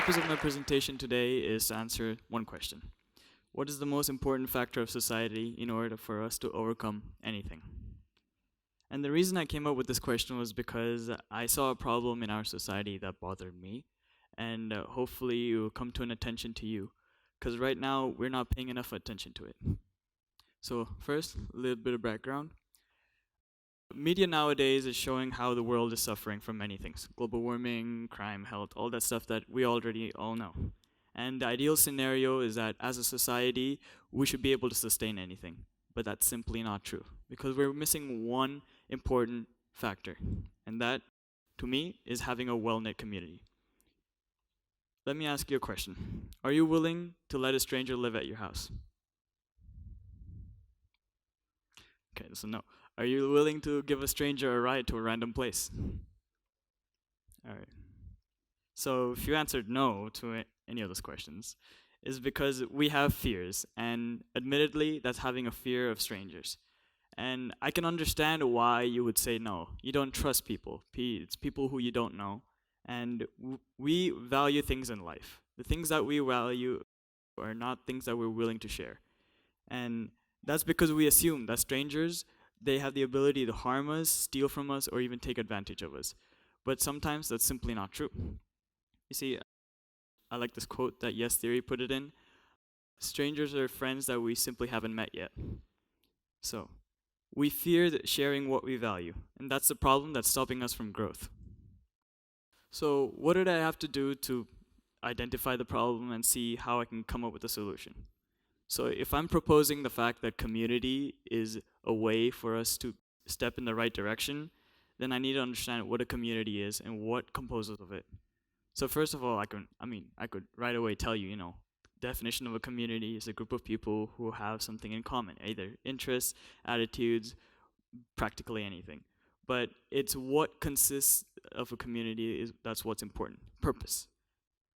purpose of my presentation today is to answer one question. What is the most important factor of society in order for us to overcome anything? And the reason I came up with this question was because I saw a problem in our society that bothered me, and hopefully it will come to an attention to you, because right now we're not paying enough attention to it. So first, a little bit of background. Media nowadays is showing how the world is suffering from many things. Global warming, crime, health, all that stuff that we already all know. And the ideal scenario is that as a society, we should be able to sustain anything. But that's simply not true, because we're missing one important factor. And that, to me, is having a well-knit community. Let me ask you a question. Are you willing to let a stranger live at your house? Okay, so no. Are you willing to give a stranger a ride to a random place? Alright. So if you answered no to any of those questions, is because we have fears, and admittedly, that's having a fear of strangers. And I can understand why you would say no. You don't trust people. It's people who you don't know. And we value things in life. The things that we value are not things that we're willing to share. And that's because we assume that strangers, they have the ability to harm us, steal from us, or even take advantage of us. But sometimes that's simply not true. You see, I like this quote that Yes Theory put it in. Strangers are friends that we simply haven't met yet. So, we fear sharing what we value, and that's the problem that's stopping us from growth. So, what did I have to do to identify the problem and see how I can come up with a solution? So if I'm proposing the fact that community is a way for us to step in the right direction, then I need to understand what a community is and what composes of it. So first of all, I could right away tell you, definition of a community is a group of people who have something in common, either interests, attitudes, practically anything. But it's what consists of a community that's what's important. Purpose,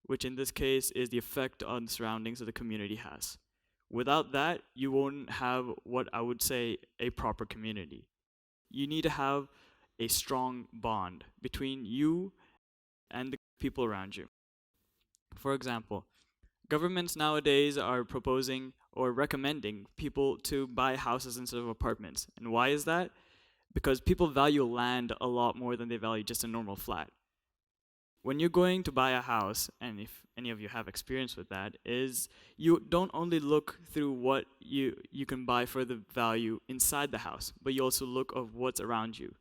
which in this case is the effect on the surroundings that the community has. Without that, you won't have what I would say a proper community. You need to have a strong bond between you and the people around you. For example, governments nowadays are proposing or recommending people to buy houses instead of apartments. And why is that? Because people value land a lot more than they value just a normal flat. When you're going to buy a house, and if any of you have experience with that, is you don't only look through what you can buy for the value inside the house, but you also look of what's around you.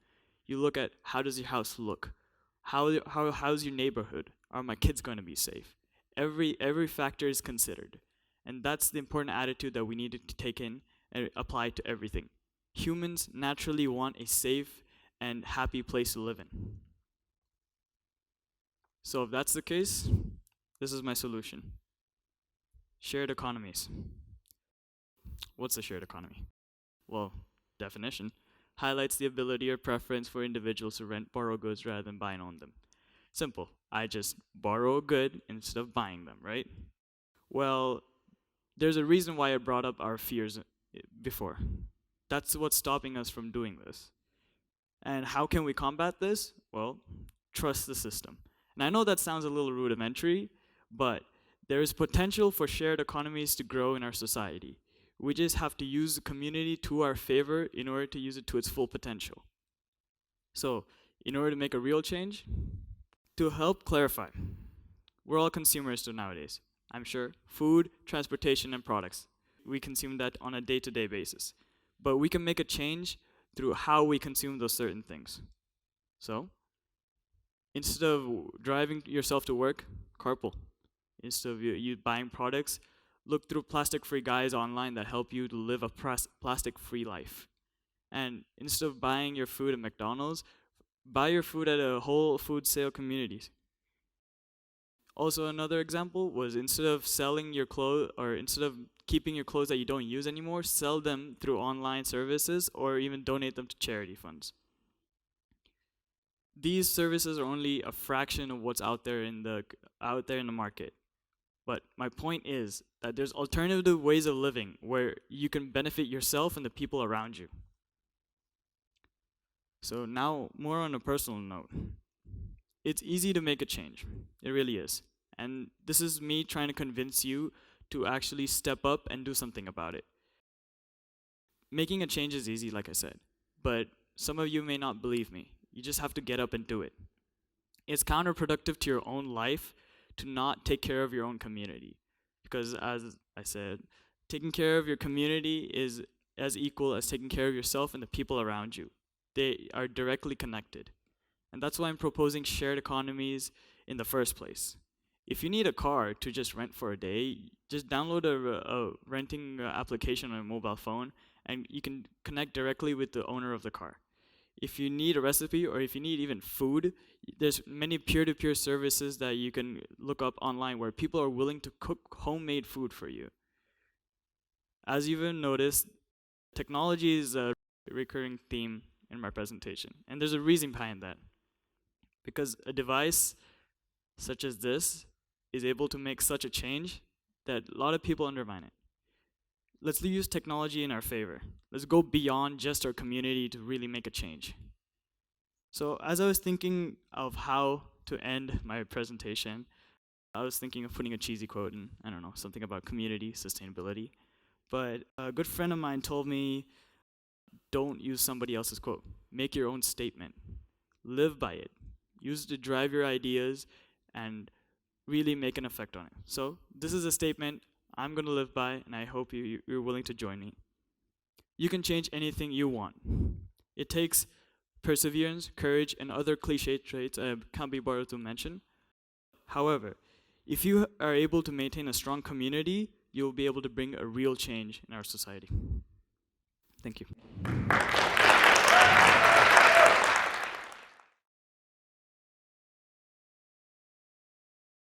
You look at how does your house look? How's your neighborhood? Are my kids going to be safe? Every factor is considered. And that's the important attitude that we need to take in and apply to everything. Humans naturally want a safe and happy place to live in. So if that's the case, this is my solution. Shared economies. What's a shared economy? Well, definition, highlights the ability or preference for individuals to rent, borrow goods rather than buy and own them. Simple. I just borrow a good instead of buying them, right? Well, there's a reason why I brought up our fears before. That's what's stopping us from doing this. And how can we combat this? Well, trust the system. And I know that sounds a little rudimentary, but there is potential for shared economies to grow in our society. We just have to use the community to our favor in order to use it to its full potential. So, in order to make a real change, to help clarify, we're all consumers nowadays. I'm sure food, transportation, and products. We consume that on a day-to-day basis. But we can make a change through how we consume those certain things. So, instead of driving yourself to work, carpool. Instead of you buying products, look through plastic-free guides online that help you to live a plastic-free life. And instead of buying your food at McDonald's, buy your food at a whole food sale communities. Also, another example was instead of selling your clothes, or instead of keeping your clothes that you don't use anymore, sell them through online services or even donate them to charity funds. These services are only a fraction of what's out there in the market. But my point is that there's alternative ways of living where you can benefit yourself and the people around you. So now, more on a personal note. It's easy to make a change. It really is. And this is me trying to convince you to actually step up and do something about it. Making a change is easy, like I said, but some of you may not believe me. You just have to get up and do it. It's counterproductive to your own life to not take care of your own community. Because as I said, taking care of your community is as equal as taking care of yourself and the people around you. They are directly connected. And that's why I'm proposing shared economies in the first place. If you need a car to just rent for a day, just download a renting application on a mobile phone, and you can connect directly with the owner of the car. If you need a recipe, or if you need even food, there's many peer-to-peer services that you can look up online where people are willing to cook homemade food for you. As you've even noticed, technology is a recurring theme in my presentation, and there's a reason behind that. Because a device such as this is able to make such a change that a lot of people undermine it. Let's use technology in our favor. Let's go beyond just our community to really make a change. So as I was thinking of how to end my presentation, I was thinking of putting a cheesy quote in, I don't know, something about community, sustainability. But a good friend of mine told me, don't use somebody else's quote. Make your own statement. Live by it. Use it to drive your ideas and really make an effect on it. So this is a statement I'm going to live by, and I hope you're willing to join me. You can change anything you want. It takes perseverance, courage, and other cliche traits I can't be bothered to mention. However, if you are able to maintain a strong community, you'll be able to bring a real change in our society. Thank you.